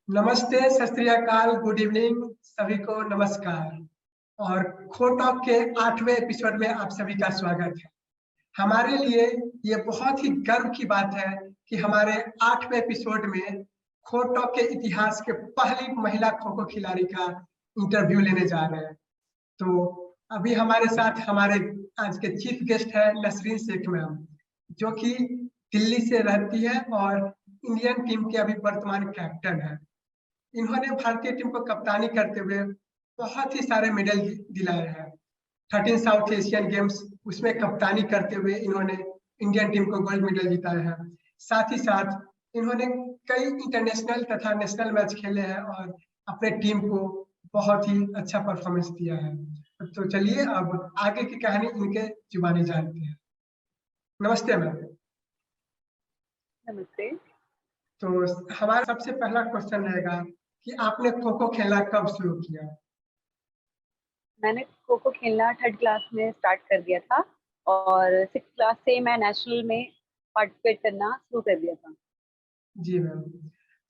नमस्ते, सत श्री अकाल, गुड इवनिंग, सभी को नमस्कार। और खो टॉक के 8वें एपिसोड में आप सभी का स्वागत है। हमारे लिए ये बहुत ही गर्व की बात है कि हमारे 8वें एपिसोड में खो टॉक के इतिहास के पहली महिला खो खो खिलाड़ी का इंटरव्यू लेने जा रहे हैं। तो अभी हमारे साथ हमारे आज के चीफ गेस्ट है नसरीन शेख मैम, जो कि दिल्ली से रहती है और इंडियन टीम के अभी वर्तमान कैप्टन है। इन्होंने भारतीय टीम को कप्तानी करते हुए बहुत ही सारे मेडल दिलाए हैं। 13 साउथ एशियन गेम्स उसमें कप्तानी करते हुए इन्होंने इंडियन टीम को गोल्ड मेडल जिताए हैं। साथ ही साथ इन्होंने कई इंटरनेशनल तथा नेशनल मैच खेले हैं और अपने टीम को बहुत ही अच्छा परफॉर्मेंस दिया है। तो चलिए अब आगे की कहानी इनके जुबानी जानते हैं। नमस्ते मैम। नमस्ते। तो हमारा सबसे पहला क्वेश्चन रहेगा कि आपने खो खो खेलना कब शुरू किया? मैंने खो खो खेलना 3rd क्लास में स्टार्ट कर दिया था और 6th क्लास से मैं नेशनल में पार्टिसिपेट करना शुरू कर दिया था। जी मैम।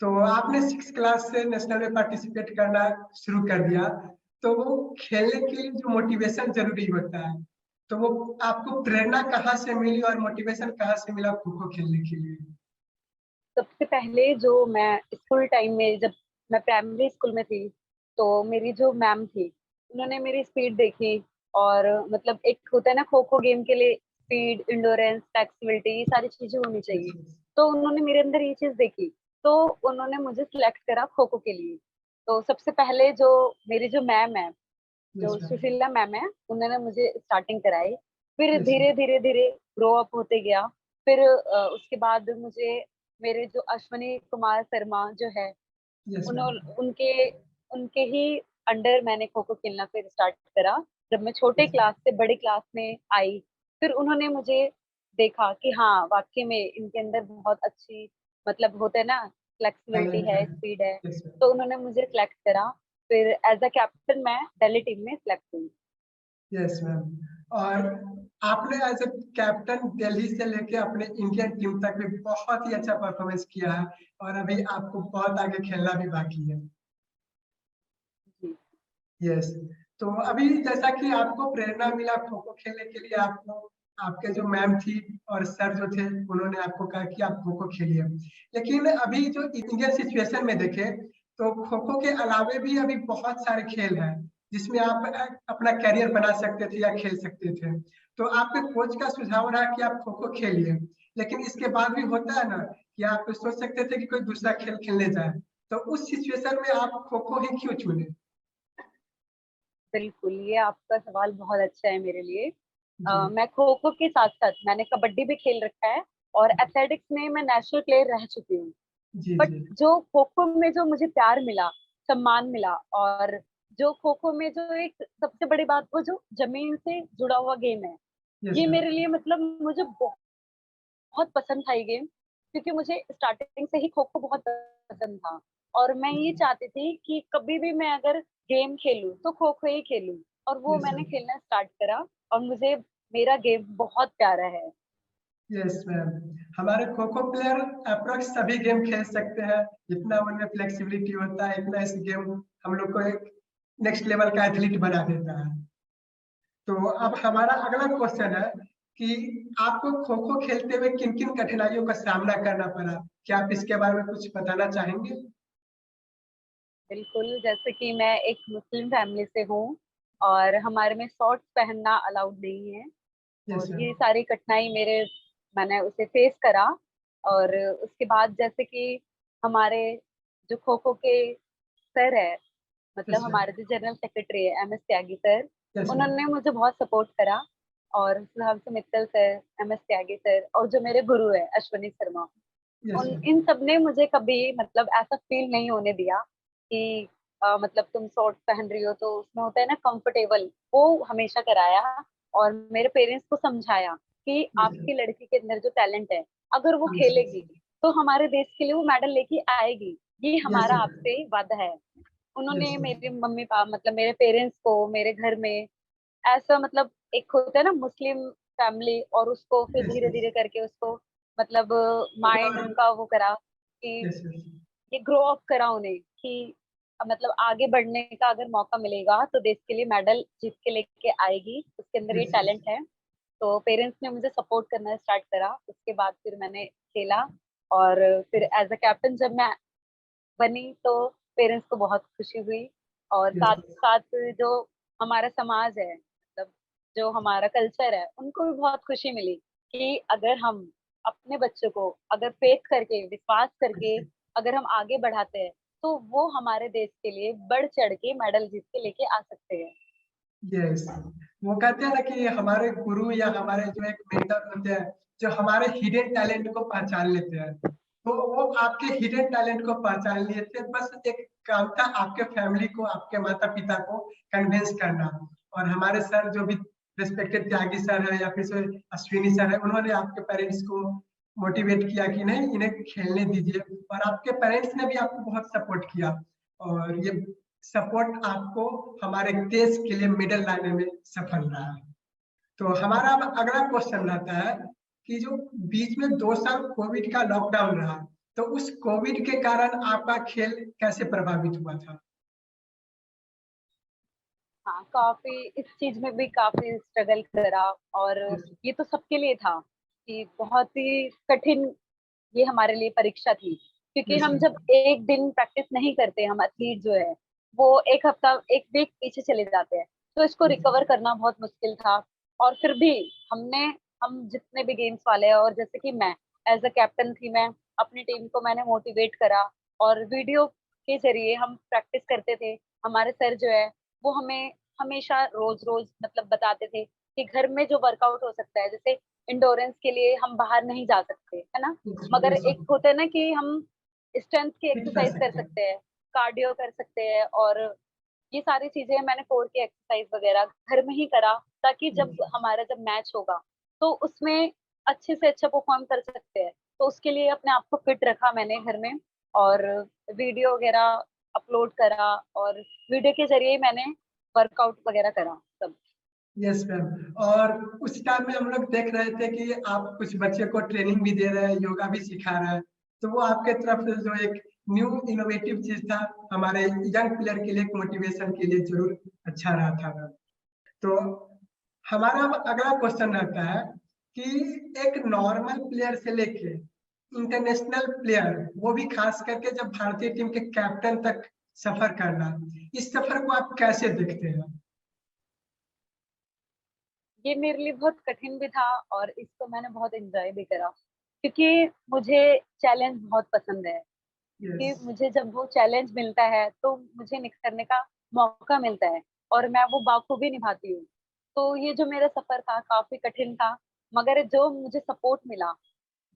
तो आपने 6 क्लास से नेशनल में पार्टिसिपेट करना शुरू कर दिया, तो वो खेलने के लिए जो मोटिवेशन जरूरी होता है, तो वो आपको प्रेरणा कहाँ से मिली और मोटिवेशन कहाँ से मिला खो खो खेलने के लिए? सबसे पहले जो मैं स्कूल टाइम में जब मैं प्राइमरी स्कूल में थी, तो मेरी जो मैम थी, उन्होंने मेरी स्पीड देखी और मतलब एक होता है ना खो खो गेम के लिए स्पीड, एंड्योरेंस, फ्लेक्सिबिलिटी ये सारी चीजें होनी चाहिए। तो उन्होंने मेरे अंदर ये चीज देखी, तो उन्होंने मुझे सिलेक्ट करा खो खो के लिए। तो सबसे पहले जो मेरी जो मैम है, यस जो मैम। सुशीला मैम है, उन्होंने मुझे स्टार्टिंग कराई। फिर यस धीरे धीरे धीरे ग्रो अप होते गया। फिर उसके बाद मुझे मेरे जो अश्वनी कुमार शर्मा जो है, यस मैम। उन्होंने उनके उनके ही अंडर मैंने खो खो खेलना फिर स्टार्ट करा। जब मैं छोटे क्लास से बड़े क्लास में आई, फिर उन्होंने मुझे देखा कि हाँ वाकई में इनके अंदर बहुत अच्छी मतलब होता है ना फ्लेक्सिबिलिटी टैलेंट है। है, स्पीड है। Yes ma'am. तो उन्होंने मुझे सिलेक्ट करा। फिर एज अ कैप्टन मैं दिल्ली टीम में सिलेक्ट हुई। Yes ma'am. और आपने एज ए कैप्टन दिल्ली से लेके अपने इंडियन टीम तक भी बहुत ही अच्छा परफॉर्मेंस किया है और अभी आपको बहुत आगे खेलना भी बाकी है। जी। यस। तो अभी जैसा कि आपको प्रेरणा मिला खो खो खेलने के लिए, आपको आपके जो मैम थी और सर जो थे उन्होंने आपको कहा कि आप खो खो खेलिए, लेकिन अभी जो इंडियन सिचुएशन में देखें तो खो खो के अलावे भी अभी बहुत सारे खेल हैं जिसमें आप अपना करियर बना सकते थे या खेल सकते थे। तो आपके कोच का सुझाव रहा कि आप खो खो खेलिए, लेकिन इसके बाद भी होता है ना कि आप सोच सकते थे कि कोई दूसरा खेल खेलने जाए, तो उस सिचुएशन में आप खो खो ही क्यों चुने? बिल्कुल, ये आपका सवाल बहुत अच्छा है मेरे लिए। जी। मैं खो खो के साथ साथ मैंने कबड्डी भी खेल रखा है और एथलेटिक्स में मैं नेशनल प्लेयर रह चुकी हूँ। जी, बट जी। जो खो खो में जो मुझे प्यार मिला, सम्मान मिला, और जो खो खो में जो एक सबसे बड़ी बात, वो जो जमीन से जुड़ा हुआ गेम है, यस ये मैम। मेरे लिए मतलब मुझे बहुत पसंद था ये गेम। क्योंकि मुझे स्टार्टिंग से ही खो खो बहुत पसंद था और मैं ये चाहती थी कि कभी भी मैं अगर गेम खेलूं तो खो खो ही खेलूं। और वो यस मैंने मैम। खेलना स्टार्ट करा और मुझे मेरा गेम बहुत प्यारा है। Yes ma'am. हमारे खो खो प्लेयर अप्रोक्स सभी गेम खेल सकते हैं, जितना उनमें फ्लेक्सिबिलिटी होता है इतना इस गेम हम लोग को एक नेक्स्ट लेवल का एथलीट बना देता है। तो अब हमारा अगला क्वेश्चन है कि आपको खो खो खेलते हुए किन किन कठिनाइयों का सामना करना पड़ा? क्या आप इसके बारे में कुछ बताना चाहेंगे? बिल्कुल, जैसे कि मैं एक मुस्लिम फैमिली से हूँ और हमारे में शॉर्ट्स पहनना अलाउड नहीं है। यस और मैम। ये सारी कठिनाई मैंने उसे फेस करा। और उसके बाद जैसे कि हमारे जो खो खो के सर है, यस मतलब मैम। हमारे जो जनरल सेक्रेटरी है M S Tyagi sir, yes ma'am. उन्होंने मुझे बहुत सपोर्ट करा। और Sudhanshu Mittal sir, M S Tyagi sir, और जो मेरे गुरु है अश्वनी शर्मा, यस उन मैम। इन सब ने मुझे कभी मतलब ऐसा फील नहीं होने दिया कि मतलब तुम शॉर्ट्स पहन रही हो तो उसमें होता है ना कंफर्टेबल, वो हमेशा कराया। और मेरे पेरेंट्स को समझाया कि यस मैम। आपकी लड़की के अंदर जो टैलेंट है, अगर वो यस खेलेगी तो हमारे देश के लिए वो मेडल लेके आएगी, ये यस हमारा मैम। आपसे वादा है। यस उन्होंने मैम। मेरे मम्मी पापा मतलब मेरे पेरेंट्स को मेरे घर में ऐसा मतलब एक होता है ना मुस्लिम फैमिली, और उसको फिर यस धीरे यस। धीरे करके उसको मतलब माइंड उनका वो करा कि यस यस। ये ग्रो अप करा उन्हें कि मतलब आगे बढ़ने का अगर मौका मिलेगा तो देश के लिए मेडल जीत के लेके आएगी, उसके अंदर ये यस यस। टैलेंट है। तो पेरेंट्स ने मुझे सपोर्ट करना स्टार्ट करा, उसके बाद फिर मैंने खेला। और फिर एज अ कैप्टन जब मैं बनी तो पेरेंट्स को बहुत खुशी हुई। और यस साथ साथ जो हमारा समाज है, मतलब जो हमारा कल्चर है, उनको भी बहुत खुशी मिली कि अगर हम अपने बच्चों को अगर फेथ करके, विश्वास करके अगर हम आगे बढ़ाते हैं तो वो हमारे देश के लिए बढ़ चढ़ के मेडल जीत के लेके आ सकते हैं। यस। वो कहते हैं ना कि हमारे गुरु या हमारे जो एक मेंटर होते हैं, जो हमारे हिडन टैलेंट को पहचान लेते हैं, तो वो आपके हिडन टैलेंट को पहचान लिए थे। बस एक काम था आपके फैमिली को, आपके माता पिता को कन्विंस करना। और हमारे सर जो भी रिस्पेक्टेड त्यागी सर है या फिर से अश्विनी सर है, उन्होंने आपके पेरेंट्स को मोटिवेट किया कि नहीं इन्हें खेलने दीजिए। और आपके पेरेंट्स ने भी आपको बहुत सपोर्ट किया। और ये सपोर्ट आपको हमारे देश के लिए मेडल लाने में सफल रहा है। तो हमारा अब अगला क्वेश्चन रहता है कि जो बीच में 2 साल कोविड का लॉकडाउन रहा, तो उस कोविड के कारण आपका खेल कैसे प्रभावित हुआ था? हाँ, काफी इस चीज में भी काफी स्ट्रगल करा। और ये तो सबके लिए था कि बहुत ही कठिन ये हमारे लिए परीक्षा थी, क्योंकि यस हम जब एक दिन प्रैक्टिस नहीं करते, हम एथलीट जो है वो एक हफ्ता, एक वीक पीछे चले जाते हैं, तो इसको रिकवर करना बहुत मुश्किल था। और फिर भी हमने, हम जितने भी गेम्स वाले हैं, और जैसे कि मैं एज अ कैप्टन थी, मैं अपनी टीम को मैंने मोटिवेट करा। और वीडियो के जरिए हम प्रैक्टिस करते थे। हमारे सर जो है वो हमें हमेशा रोज रोज मतलब बताते थे कि घर में जो वर्कआउट हो सकता है, जैसे इंडोरेंस के लिए हम बाहर नहीं जा सकते है ना, मगर यस। एक होता है ना कि हम स्ट्रेंथ की फिट रह एक्सरसाइज कर सकते हैं। सकते हैं, कार्डियो कर सकते हैं। और ये सारी चीजें मैंने कोर की एक्सरसाइज वगैरह घर में ही करा, ताकि जब हमारा जब मैच होगा तो उसमें अच्छे से अच्छा परफॉर्म कर सकते हैं। तो उसके लिए अपने आप को फिट रखा मैंने घर में, और वीडियो वगैरह अपलोड करा, और वीडियो के जरिए मैंने वर्कआउट वगैरह करा सब। Yes ma'am. और उस टाइम में हम लोग देख रहे थे कि आप कुछ बच्चे को ट्रेनिंग भी दे रहे हैं, योगा भी सिखा रहे हैं। तो वो आपके तरफ से जो एक न्यू इनोवेटिव चीज था, हमारे यंग प्लेयर के लिए मोटिवेशन के लिए जरूर अच्छा रहा था मैम। तो हमारा अब अगला क्वेश्चन रहता है कि एक नॉर्मल प्लेयर से लेके इंटरनेशनल प्लेयर, वो भी खास करके जब भारतीय टीम के कैप्टन तक सफर करना, इस सफर को आप कैसे देखते हैं? ये मेरे लिए बहुत कठिन भी था, और इसको मैंने बहुत एंजॉय भी करा, क्योंकि मुझे चैलेंज बहुत पसंद है। यस कि मुझे जब वो चैलेंज मिलता है तो मुझे निखरने का मौका मिलता है, और मैं वो बाखूबी निभाती हूँ। तो ये जो मेरा सफर था काफी कठिन था, मगर जो मुझे सपोर्ट मिला,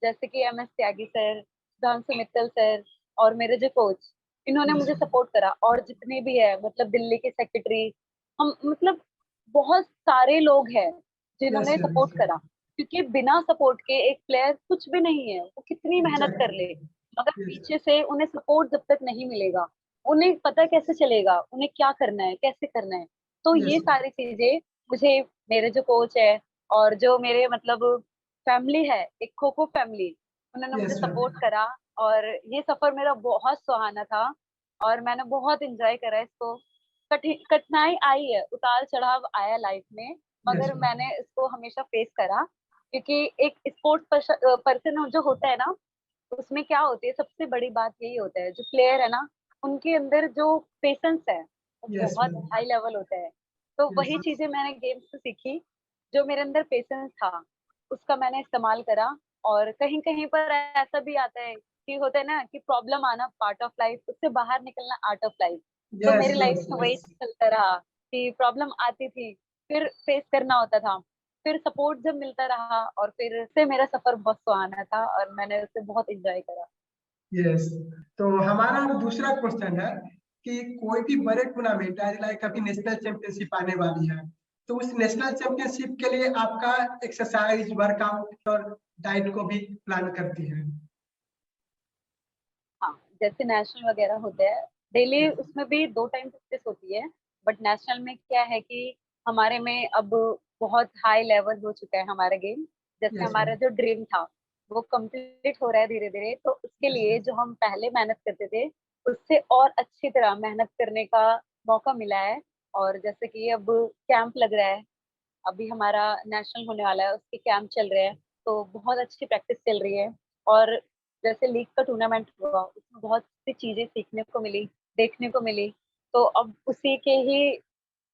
जैसे कि M S Tyagi sir, Sudhanshu Mittal sir, और मेरे जो कोच, इन्होंने यस मुझे सपोर्ट करा। और जितने भी है मतलब दिल्ली के सेक्रेटरी, हम मतलब बहुत सारे लोग हैं यस जिन्होंने यस। सपोर्ट करा। क्योंकि बिना सपोर्ट के एक प्लेयर कुछ भी नहीं है, वो कितनी मेहनत कर ले, एग्जैक्टली। मगर यस पीछे से उन्हें सपोर्ट जब तक नहीं मिलेगा, उन्हें पता कैसे चलेगा उन्हें क्या करना है, कैसे करना है। तो यस ये सारी चीजें मुझे, मेरे जो कोच है और जो मेरे मतलब फैमिली है, एक खो खो फैमिली, उन्होंने मुझे यस मैम। सपोर्ट करा। और ये सफर मेरा बहुत सुहाना था, और मैंने बहुत एंजॉय करा इसको। कठिनाई आई है, उतार चढ़ाव आया लाइफ में, यस मगर मैम। मैंने इसको हमेशा फेस करा। क्योंकि एक स्पोर्ट पर्सन जो होता है ना, उसमें क्या होती है, सबसे बड़ी बात यही होता है, जो प्लेयर है ना, उनके अंदर जो पेशेंस है वो यस बहुत मैम। हाई लेवल होता है। तो यस वही चीजें मैंने गेम्स से सीखी, जो मेरे अंदर पेशेंस था उसका मैंने इस्तेमाल करा। और कहीं कहीं पर ऐसा भी आता है कि होता है ना कि प्रॉब्लम आना पार्ट ऑफ लाइफ, उससे बाहर निकलना आर्ट ऑफ लाइफ। तो यस मेरी लाइफ यस। में यस वही चलता रहा कि प्रॉब्लम आती थी, फिर फेस करना होता था, फिर सपोर्ट जब मिलता रहा, और फिर से मेरा सफर बहुत सुहाना था, और मैंने उसे बहुत एंजॉय करा। यस। तो हमारा दूसरा क्वेश्चन है कि कोई भी बड़े टूर्नामेंट आज लाइक अभी नेशनल चैंपियनशिप आने वाली है, तो उस नेशनल चैंपियनशिप के लिए आपका एक्सरसाइज, वर्कआउट और डाइट को भी प्लान करती है? हाँ, जैसे नेशनल वगैरह होते हैं, डेली उसमें भी 2 टाइम प्रैक्टिस होती है। बट नेशनल में क्या है कि हमारे में अब बहुत हाई लेवल हो चुका है हमारा गेम। जैसे यस हमारा मैम। जो ड्रीम था वो कंप्लीट हो रहा है धीरे धीरे। तो उसके लिए जो हम पहले मेहनत करते थे उससे और अच्छी तरह मेहनत करने का मौका मिला है। और जैसे कि अब कैंप लग रहा है, अभी हमारा नेशनल होने वाला है, उसके कैंप चल रहे हैं, तो बहुत अच्छी प्रैक्टिस चल रही है। और जैसे लीग का टूर्नामेंट हुआ उसमें बहुत सी चीजें सीखने को मिली, देखने को मिली। तो अब उसी के ही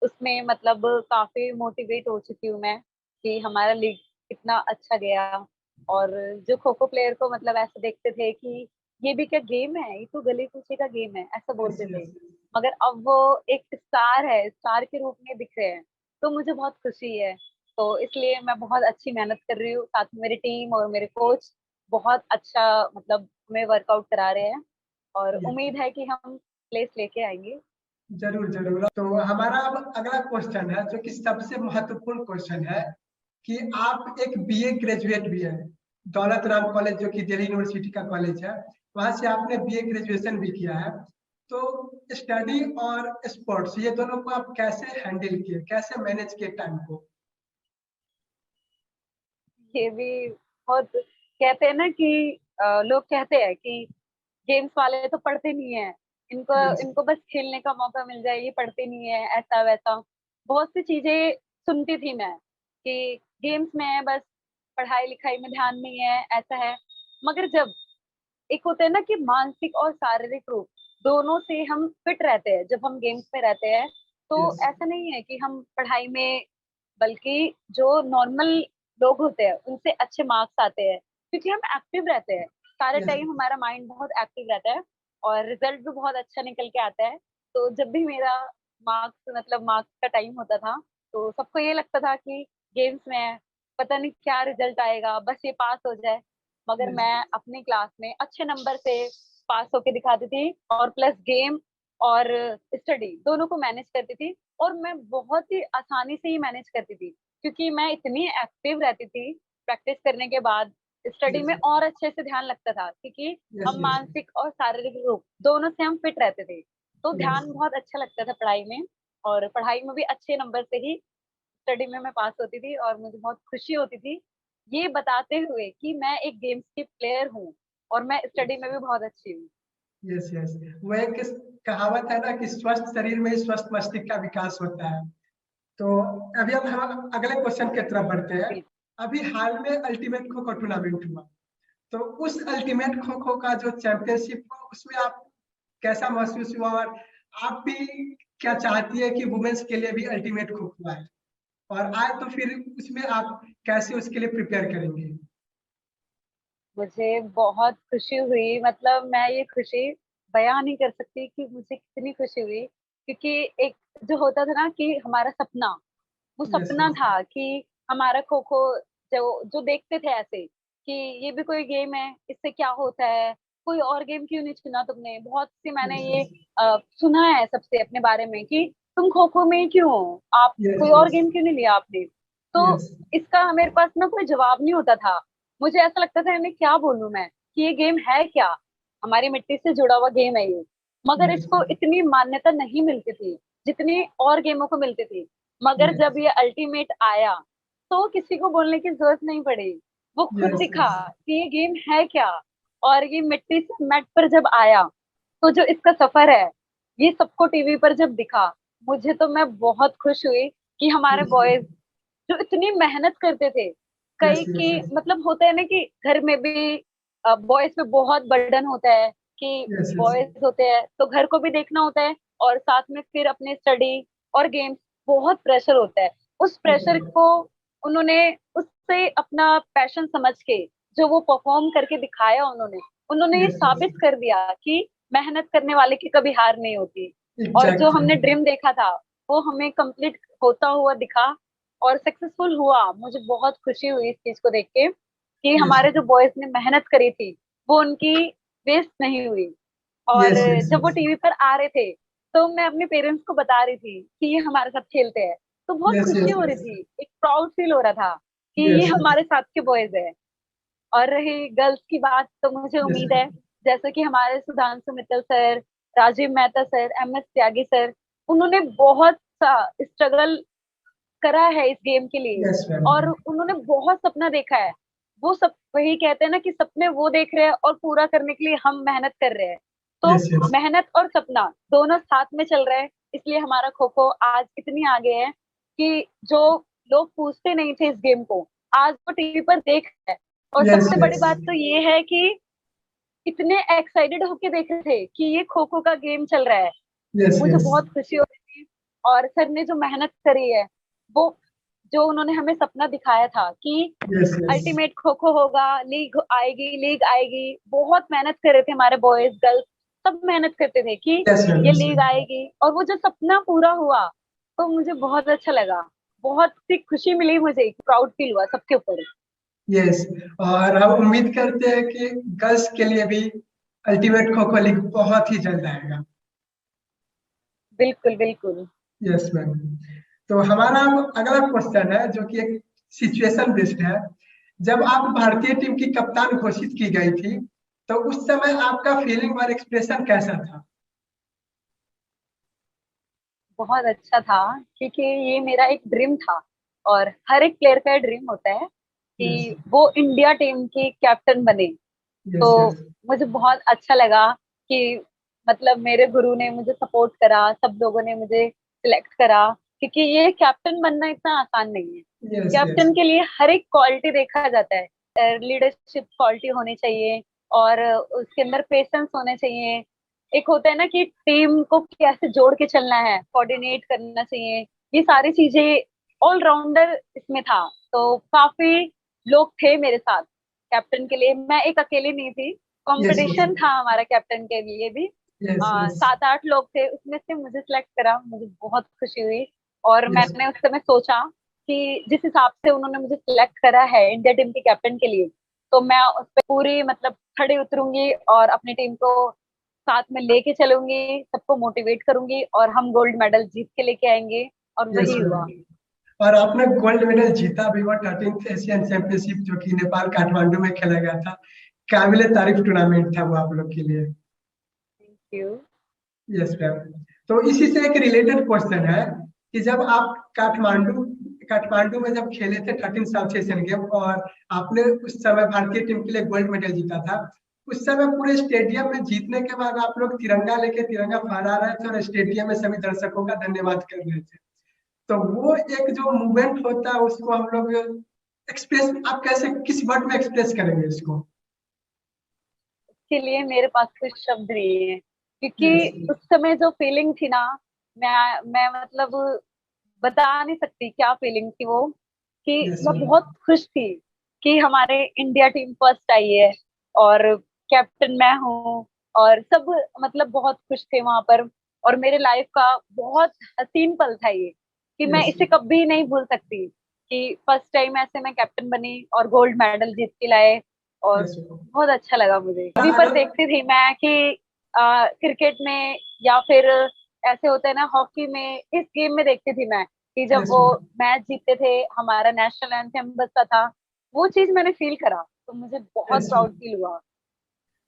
उसमें मतलब काफी मोटिवेट हो चुकी हूँ मैं कि हमारा लीग कितना अच्छा गया। और जो खो खो प्लेयर को मतलब ऐसे देखते थे कि ये भी क्या गेम है, ये तो गली कूचे का गेम है, ऐसा यस बोलते थे। यस। मगर अब वो एक स्टार है, स्टार के रूप में दिख रहे हैं, तो मुझे बहुत खुशी है। तो इसलिए मैं बहुत अच्छी मेहनत कर रही हूँ, साथ में मेरी टीम और मेरे कोच बहुत अच्छा मतलब हमें वर्कआउट करा रहे हैं। और उम्मीद है कि हम प्लेस लेके आएंगे। जरूर जरूर। तो हमारा अब अगला क्वेश्चन है जो कि सबसे महत्वपूर्ण क्वेश्चन है कि आप एक बीए ग्रेजुएट भी है, दौलत राम कॉलेज जो कि दिल्ली यूनिवर्सिटी का कॉलेज है, वहां से आपने बीए ग्रेजुएशन भी किया है। तो स्टडी और स्पोर्ट्स ये दोनों को आप कैसे हैंडल किए, कैसे मैनेज किए टाइम को? ये भी बहुत कहते हैं ना कि लोग कहते हैं कि गेम्स वाले तो पढ़ते नहीं है, इनको यस इनको बस खेलने का मौका मिल जाए, ये पढ़ते नहीं है, ऐसा वैसा बहुत सी चीजें सुनती थी मैं कि गेम्स में है बस, पढ़ाई लिखाई में ध्यान नहीं है, ऐसा है। मगर जब एक होता है ना कि मानसिक और शारीरिक रूप दोनों से हम फिट रहते हैं जब हम गेम्स में रहते हैं, तो यस ऐसा नहीं है कि हम पढ़ाई में, बल्कि जो नॉर्मल लोग होते हैं उनसे अच्छे मार्क्स आते हैं क्योंकि हम एक्टिव रहते हैं सारे यस टाइम, हमारा माइंड बहुत एक्टिव रहता है और रिजल्ट भी बहुत अच्छा निकल के आता है। तो जब भी मेरा मार्क्स का टाइम होता था तो सबको ये लगता था कि गेम्स में है, पता नहीं क्या रिजल्ट आएगा, बस ये पास हो जाए। मगर यस मैं अपनी क्लास में अच्छे नंबर से पास होके दिखाती थी और प्लस गेम और स्टडी दोनों को मैनेज करती थी। और मैं बहुत ही आसानी से ही मैनेज करती थी क्योंकि मैं इतनी एक्टिव रहती थी प्रैक्टिस करने के बाद। स्टडी यस में और अच्छे से ध्यान लगता था क्योंकि यस हम यस मानसिक और शारीरिक रूप दोनों से हम फिट रहते थे। तो यस ध्यान बहुत अच्छा लगता था पढ़ाई में, और पढ़ाई में भी अच्छे नंबर से ही स्टडी में मैं पास होती थी और मुझे बहुत खुशी होती थी ये बताते हुए कि मैं एक गेम्स की प्लेयर हूँ और मैं स्टडी में भी बहुत अच्छी हूँ। Yes yes. वो एक कहावत है ना कि स्वस्थ शरीर में ही स्वस्थ मस्तिष्क का विकास होता है। तो अभी अब हम अगले क्वेश्चन की तरफ बढ़ते हैं। बिल्कुल। अभी हाल में अल्टीमेट खो खो टूर्नामेंट हुआ, तो उस अल्टीमेट खो खो का जो चैंपियनशिप हुआ उसमें आप कैसा महसूस हुआ, और आप भी क्या चाहती है कि वुमेन्स के लिए भी अल्टीमेट खो खो आए, और आए तो फिर उसमें आप कैसे उसके लिए प्रिपेयर करेंगे? मुझे बहुत खुशी हुई, मतलब मैं ये खुशी बयां नहीं कर सकती कि मुझे कितनी खुशी हुई। क्योंकि एक जो होता था ना कि हमारा सपना, वो यस सपना यस था कि हमारा खो खो, जो जो देखते थे ऐसे कि ये भी कोई गेम है, इससे क्या होता है, कोई और गेम क्यों नहीं चुना तुमने। बहुत सी मैंने यस ये सुना है सबसे अपने बारे में कि तुम खो खो में ही क्यों हो, आप यस कोई और यस गेम क्यों नहीं लिया आपने। तो यस इसका मेरे पास ना कोई जवाब नहीं होता था। मुझे ऐसा लगता था मैं क्या बोलूं मैं कि ये गेम है क्या, हमारी मिट्टी से जुड़ा हुआ गेम है ये। मगर यस इसको इतनी मान्यता नहीं मिलती थी जितनी और गेमों को मिलती थी। मगर यस जब ये अल्टीमेट आया तो किसी को बोलने की जरूरत नहीं पड़ी, वो खुद यस दिखा यस कि ये गेम है क्या। और ये मिट्टी से मैट पर जब आया तो जो इसका सफर है ये सबको टीवी पर जब दिखा, मुझे तो मैं बहुत खुश हुई कि हमारे यस बॉयज जो इतनी मेहनत करते थे, यस कई यस की मतलब होता है ना कि घर में भी बॉयज पे बहुत बर्डन होता है कि यस यस बॉयज होते हैं तो घर को भी देखना होता है और साथ में फिर अपने स्टडी और गेम्स, बहुत प्रेशर होता है। उस प्रेशर एकदम। को उन्होंने उससे अपना पैशन समझ के जो वो परफॉर्म करके दिखाया, उन्होंने उन्होंने ये यस यस साबित कर दिया कि मेहनत करने वाले की कभी हार नहीं होती। और जो एग्जैक्टली। हमने ड्रीम देखा था वो हमें कंप्लीट होता हुआ दिखा और सक्सेसफुल हुआ। मुझे बहुत खुशी हुई इस चीज को देख के कि यस हमारे जो बॉयज ने मेहनत करी थी वो उनकी वेस्ट नहीं हुई। और यस यस जब वो यस टीवी पर आ रहे थे तो मैं अपने पेरेंट्स को बता रही थी कि ये हमारे साथ खेलते हैं, तो बहुत यस खुशी यस हो रही यस थी, एक प्राउड फील हो रहा था कि ये यस हमारे साथ के बॉयज है। और रही गर्ल्स की बात तो मुझे यस उम्मीद है जैसे कि हमारे Sudhanshu Mittal sir, Rajeev Mehta sir, M S Tyagi sir, उन्होंने बहुत सा स्ट्रगल करा है इस गेम के लिए यस मैम। और उन्होंने बहुत सपना देखा है वो सब वही कहते हैं ना कि सपने वो देख रहे हैं और पूरा करने के लिए हम मेहनत कर रहे हैं। तो यस यस मेहनत और सपना दोनों साथ में चल रहे हैं, इसलिए हमारा खो खो आज इतनी आगे है कि जो लोग पूछते नहीं थे इस गेम को, आज वो टीवी पर देख रहे हैं। और यस सबसे बड़ी यस बात तो ये है कि इतने एक्साइटेड होके देख रहे थे कि ये खो खो का गेम चल रहा है। यस मुझे यस बहुत खुशी हो रही थी। और सर ने जो मेहनत करी है, वो जो उन्होंने हमें सपना दिखाया था कि yes yes ultimate kho kho होगा, लीग आएगी, बहुत मेहनत कर रहे थे हमारे बॉयज गर्ल्स, सब मेहनत करते थे कि यस ये यस लीग आएगी, और वो जो सपना पूरा हुआ तो मुझे बहुत अच्छा लगा। बहुत सी खुशी मिली, मुझे प्राउड फील हुआ सबके ऊपर। यस। और हम उम्मीद करते हैं कि गर्ल्स के लिए भी अल्टीमेट खो खो लीग बहुत ही जल्द आएगा। बिल्कुल बिल्कुल। Yes ma'am. तो हमारा अब अगला क्वेश्चन है जो कि एक सिचुएशन बेस्ड है। जब आप भारतीय टीम की कप्तान घोषित की गई थी तो उस समय आपका फीलिंग और एक्सप्रेशन कैसा था? बहुत अच्छा था, क्योंकि ये मेरा एक ड्रीम था, और हर एक प्लेयर का ड्रीम होता है यस कि वो इंडिया टीम की कैप्टन बने। यस तो यस मुझे बहुत अच्छा लगा कि मतलब मेरे गुरु ने मुझे सपोर्ट करा, सब लोगों ने मुझे सिलेक्ट करा, क्योंकि ये कैप्टन बनना इतना आसान नहीं है। यस यस कैप्टन के लिए हर एक क्वालिटी देखा जाता है, लीडरशिप क्वालिटी होनी चाहिए, और उसके अंदर पेशेंस होने चाहिए। एक होता है ना कि टीम को कैसे जोड़ के चलना है, कोऑर्डिनेट करना चाहिए, ये सारी चीजें ऑलराउंडर इसमें था। तो काफी लोग थे मेरे साथ कैप्टन के लिए, मैं एक अकेली नहीं थी, यस यस कंपटीशन था हमारा कैप्टन के लिए भी। यस यस 7-8 लोग थे, उसमें से मुझे सिलेक्ट करा, मुझे बहुत खुशी हुई। और यस मैंने उस समय सोचा कि जिस हिसाब से उन्होंने मुझे सिलेक्ट करा है इंडिया टीम के कैप्टन के लिए, तो मैं उस पर पूरी मतलब खड़े उतरूंगी और अपनी टीम को साथ में लेके चलूंगी, सबको मोटिवेट करूंगी, और हम गोल्ड मेडल जीत के लेके आएंगे। और यस वही हुआ। और आपने गोल्ड मेडल जीता भी, वो 13th एशियन चैंपियनशिप जो कि नेपाल काठमांडू में खेला गया था। काबिले तारीफ टूर्नामेंट था वो आप लोग के लिए। Thank you. Yes ma'am. तो इसी से एक रिलेटेड क्वेश्चन है कि जब आप काठमांडू काठमांडू में जब खेले थे 13 साउथ एशियन गेम, और आपने उस समय भारतीय टीम के लिए गोल्ड मेडल जीता था, उस समय पूरे स्टेडियम में जीतने के बाद आप लोग तिरंगा लेके तिरंगा फहरा रहे थे और स्टेडियम में सभी दर्शकों का धन्यवाद कर रहे थे। तो वो एक जो मूवमेंट होता है उसको हम लोग एक्सप्रेस, आप कैसे किस वर्ड में एक्सप्रेस करेंगे इसको? के लिए मेरे पास कोई शब्द नहीं है, यस क्योंकि उस समय जो फीलिंग थी ना, मैं मतलब बता नहीं सकती क्या फीलिंग थी वो, कि यस मैं मैम बहुत खुश थी कि हमारे इंडिया टीम फर्स्ट आई है, और कैप्टन मैं हूँ, और सब मतलब बहुत खुश थे वहां पर। और मेरे लाइफ का बहुत हसीन पल था ये, कि मैं यस इसे कभी नहीं भूल सकती कि फर्स्ट टाइम ऐसे मैं कैप्टन बनी और गोल्ड मेडल जीत के लाए। और यस बहुत अच्छा लगा मुझे। टीवी पर अगर देखती थी मैं कि क्रिकेट में, या फिर ऐसे होते हैं ना हॉकी में, इस गेम में देखती थी मैं कि जब यस वो मैच जीतते थे, हमारा नेशनल एंथम बजता था, वो चीज मैंने फील करा, तो मुझे बहुत यस प्राउड फील हुआ।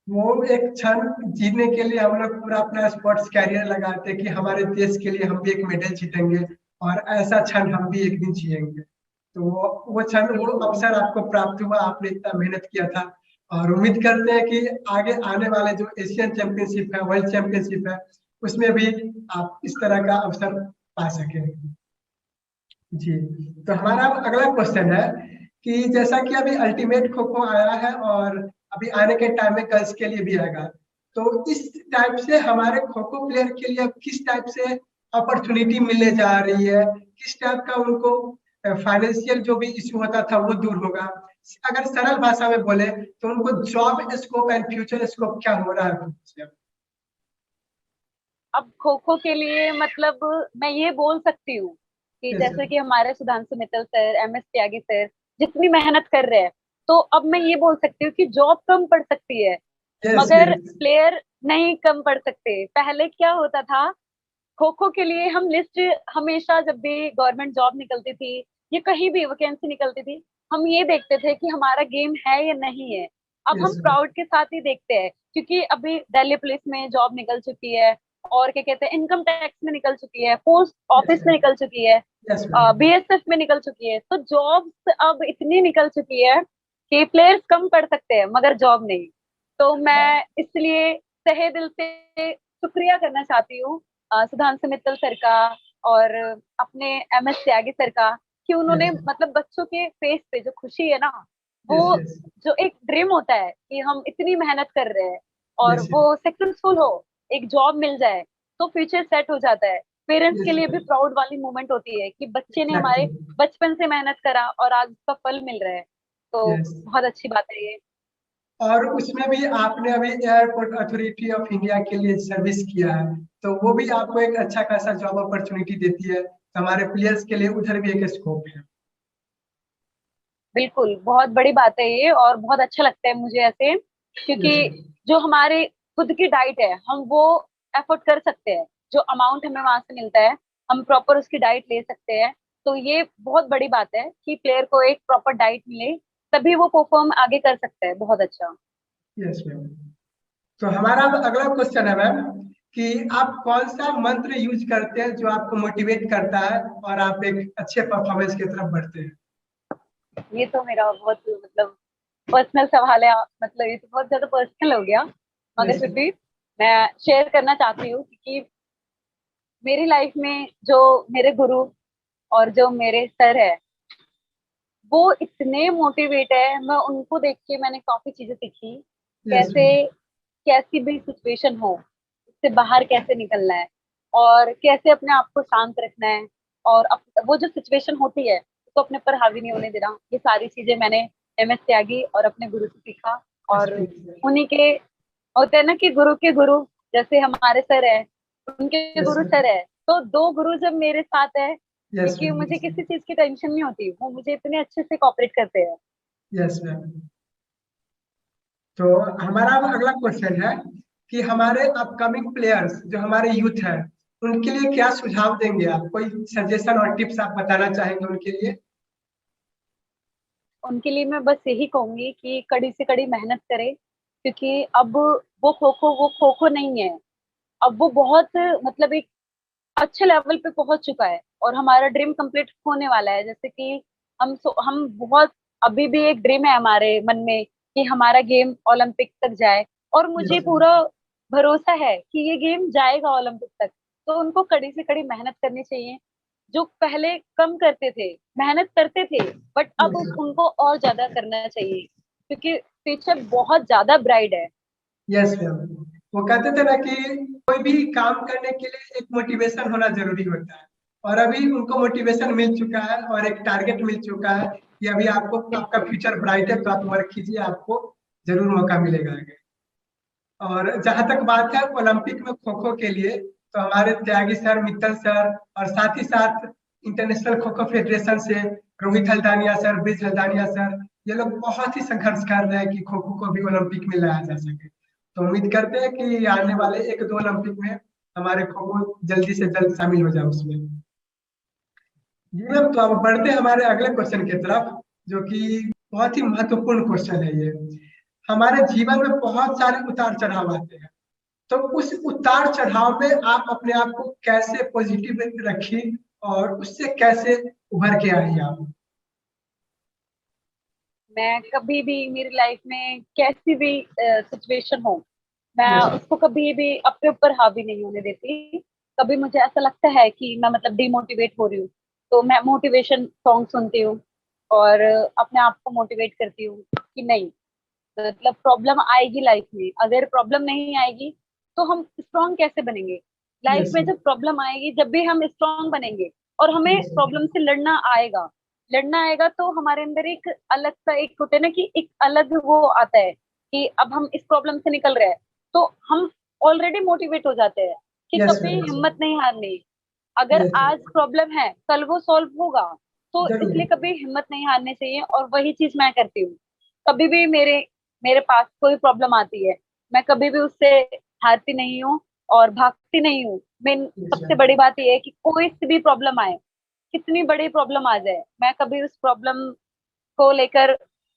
वो एक क्षण जीतने के लिए हम लोग पूरा अपना स्पोर्ट्स कैरियर लगाते हैं कि हमारे देश के लिए हम भी एक मेडल जीतेंगे और ऐसा क्षण हम भी एक दिन जिएंगे। तो वो क्षण, वो बिल्कुल। अवसर आपको प्राप्त हुआ, आपने इतना मेहनत किया था। और उम्मीद करते हैं कि आगे आने वाले जो एशियन चैंपियनशिप है, वर्ल्ड चैंपियनशिप है, उसमें भी आप इस तरह का अवसर पा सकें। जी। तो हमारा अब अगला क्वेश्चन है कि जैसा कि अभी अल्टीमेट खो खो आया है और अभी आने के टाइम में गर्ल्स के लिए भी आएगा, तो इस टाइप से हमारे खो खो प्लेयर के लिए अब किस टाइप से अपॉर्चुनिटी मिलने जा रही है, किस टाइप का उनको फाइनेंशियल जो भी इशू होता था वो दूर होगा? अगर सरल भाषा में बोले तो उनको job scope and future scope क्या हो रहा है? अब खो खो के लिए मतलब मैं ये बोल सकती हूँ कि यस जैसे कि हमारे सुधांशु मित्तल सर, MS त्यागी सर जितनी मेहनत कर रहे हैं, तो अब मैं ये बोल सकती हूँ कि जॉब कम पड़ सकती है, यस मगर यस प्लेयर नहीं कम पड़ सकते। पहले क्या होता था, खो खो के लिए हम लिस्ट, हमेशा जब भी गवर्नमेंट जॉब निकलती थी या कहीं भी वैकेंसी निकलती थी, हम ये देखते थे कि हमारा गेम है या नहीं है। अब हम यस प्राउड के साथ ही देखते हैं, क्योंकि अभी दिल्ली पुलिस में जॉब निकल चुकी है, और क्या कहते हैं इनकम टैक्स में निकल चुकी है, पोस्ट यस ऑफिस में निकल चुकी है, यस मैम BSF में निकल चुकी है। तो जॉब्स अब इतनी निकल चुकी है कि प्लेयर्स कम पढ़ सकते हैं मगर जॉब नहीं। तो मैं इसलिए तहे दिल से शुक्रिया करना चाहती हूँ सुधांशु मित्तल सर का और अपने MS त्यागी सर का, कि उन्होंने यस मतलब बच्चों के फेस पे जो खुशी है ना, वो यस यस जो एक ड्रीम होता है कि हम इतनी मेहनत कर रहे हैं और यस वो सक्सेसफुल हो, एक जॉब मिल जाए तो फ्यूचर सेट हो जाता है। पेरेंट्स के यस लिए भी प्राउड वाली मोमेंट होती है कि बच्चे ने एग्जैक्टली हमारे बचपन से मेहनत करा और आज उसका फल मिल रहा है। तो यस। बहुत अच्छी बात है ये। और उसमें भी आपने अभी एयरपोर्ट अथॉरिटी ऑफ इंडिया के लिए सर्विस किया है, तो वो भी आपको एक अच्छा खासा जॉब अपॉर्चुनिटी देती है, तो हमारे प्लेयर्स के लिए उधर भी एक स्कोप है। बिल्कुल बहुत बड़ी बात है ये, और बहुत अच्छा लगता है मुझे ऐसे, क्योंकि यस जो हमारे खुद की डाइट है हम वो एफोर्ड कर सकते हैं। जो अमाउंट हमें वहां से मिलता है हम प्रॉपर उसकी डाइट ले सकते हैं। तो ये बहुत बड़ी बात है कि प्लेयर को एक प्रॉपर डाइट मिले, तभी वो परफॉर्म आगे कर सकता है बहुत अच्छा। Yes ma'am. तो हमारा अब अगला क्वेश्चन है मैम कि आप कौन सा मंत्र यूज करते हैं जो आपको मोटिवेट करता है और आप एक अच्छे परफॉर्मेंस की तरफ बढ़ते हैं। ये तो मेरा बहुत मतलब पर्सनल सवाल है, मतलब ये तो बहुत ज्यादा पर्सनल हो गया, मगर यस फिर भी मैं शेयर करना चाहती हूँ क्योंकि मेरी लाइफ में जो मेरे गुरु और जो मेरे सर है वो इतने मोटिवेट है, मैं उनको देख के मैंने काफी चीजें सीखी। यस कैसे कैसी भी सिचुएशन हो उससे बाहर कैसे निकलना है, और कैसे अपने आप को शांत रखना है, और वो जो सिचुएशन होती है उसको अपने पर हावी नहीं होने देना। ये सारी चीजें मैंने MS त्यागी और अपने गुरु से सीखा। और उन्हीं के होते हैं ना कि गुरु के गुरु, जैसे हमारे सर है उनके यस गुरु सर है, तो दो गुरु जब मेरे साथ है, यस क्योंकि मैम। मुझे किसी चीज की टेंशन नहीं होती, वो मुझे इतने अच्छे से कॉपरेट करते हैं। Yes ma'am. तो हमारा अब अगला क्वेश्चन है कि हमारे अपकमिंग प्लेयर्स जो हमारे यूथ है उनके लिए क्या सुझाव देंगे आप, कोई सजेशन और टिप्स आप बताना चाहेंगे उनके लिए। उनके लिए मैं बस यही कहूंगी कि कड़ी से कड़ी मेहनत करें, क्योंकि अब वो खो खो नहीं है। अब वो बहुत मतलब एक अच्छे लेवल पे पहुंच चुका है और हमारा ड्रीम कंप्लीट होने वाला है। जैसे कि हम बहुत अभी भी एक ड्रीम है हमारे मन में कि हमारा गेम ओलंपिक तक जाए, और मुझे यस पूरा भरोसा है कि ये गेम जाएगा ओलंपिक तक। तो उनको कड़ी से कड़ी मेहनत करनी चाहिए। जो पहले कम करते थे, मेहनत करते थे, बट अब यस उनको और ज्यादा करना चाहिए, क्योंकि फ्यूचर बहुत ज्यादा ब्राइट है। Yes ma'am. वो कहते थे ना कि कोई भी काम करने के लिए एक मोटिवेशन होना जरूरी होता है, और अभी उनको मोटिवेशन मिल चुका है और एक टारगेट मिल चुका है कि अभी आपको आपका बिल्कुल। फ्यूचर ब्राइट है, तो आप वर्क कीजिए, आपको जरूर मौका मिलेगा आगे। और जहां तक बात है ओलंपिक में खो खो के लिए, तो हमारे त्यागी सर, मित्तल सर और साथ ही साथ इंटरनेशनल खो खो फेडरेशन से रोहित हल्दानिया सर, ब्रिज हल्दानिया सर, ये लोग बहुत ही संघर्ष कर रहे हैं कि खो खो को भी ओलंपिक में लाया जा सके। तो उम्मीद करते हैं कि आने वाले एक दो ओलंपिक में हमारे खो खो जल्दी से जल्द शामिल हो जाए उसमें। जी मैम, तो अब बढ़ते हैं हमारे अगले क्वेश्चन की तरफ, जो कि बहुत ही महत्वपूर्ण क्वेश्चन है ये। हमारे जीवन में बहुत सारे उतार चढ़ाव आते हैं, तो उस उतार चढ़ाव में आप अपने आप को कैसे पॉजिटिव रखी और उससे कैसे उभर के आई आप। मैं कभी भी मेरी लाइफ में कैसी भी सिचुएशन हो, मैं यस उसको कभी भी अपने ऊपर हावी नहीं होने देती। कभी मुझे ऐसा लगता है कि मैं मतलब डिमोटिवेट हो रही हूँ, तो मैं मोटिवेशन सॉन्ग सुनती हूँ और अपने आप को मोटिवेट करती हूँ कि नहीं, मतलब प्रॉब्लम आएगी लाइफ में, अगर प्रॉब्लम नहीं आएगी तो हम स्ट्रांग कैसे बनेंगे। लाइफ यस में जब प्रॉब्लम आएगी, जब भी हम स्ट्रांग बनेंगे और हमें यस प्रॉब्लम से लड़ना आएगा तो हमारे अंदर एक अलग सा एक होता है ना कि एक अलग वो आता है कि अब हम इस प्रॉब्लम से निकल रहे हैं, तो हम ऑलरेडी मोटिवेट हो जाते हैं कि यस कभी यस हिम्मत नहीं हारनी। अगर यस आज प्रॉब्लम है कल वो सॉल्व होगा, तो जरूर। इसलिए कभी हिम्मत नहीं हारनी चाहिए, और वही चीज मैं करती हूँ। कभी भी मेरे मेरे पास कोई प्रॉब्लम आती है, मैं कभी भी उससे हारती नहीं हूँ और भागती नहीं हूँ। मेन यस सबसे बड़ी बात यह है कि कोई सी भी प्रॉब्लम आए, कितनी बड़ी प्रॉब्लम आ जाए, मैं कभी उस प्रॉब्लम को लेकर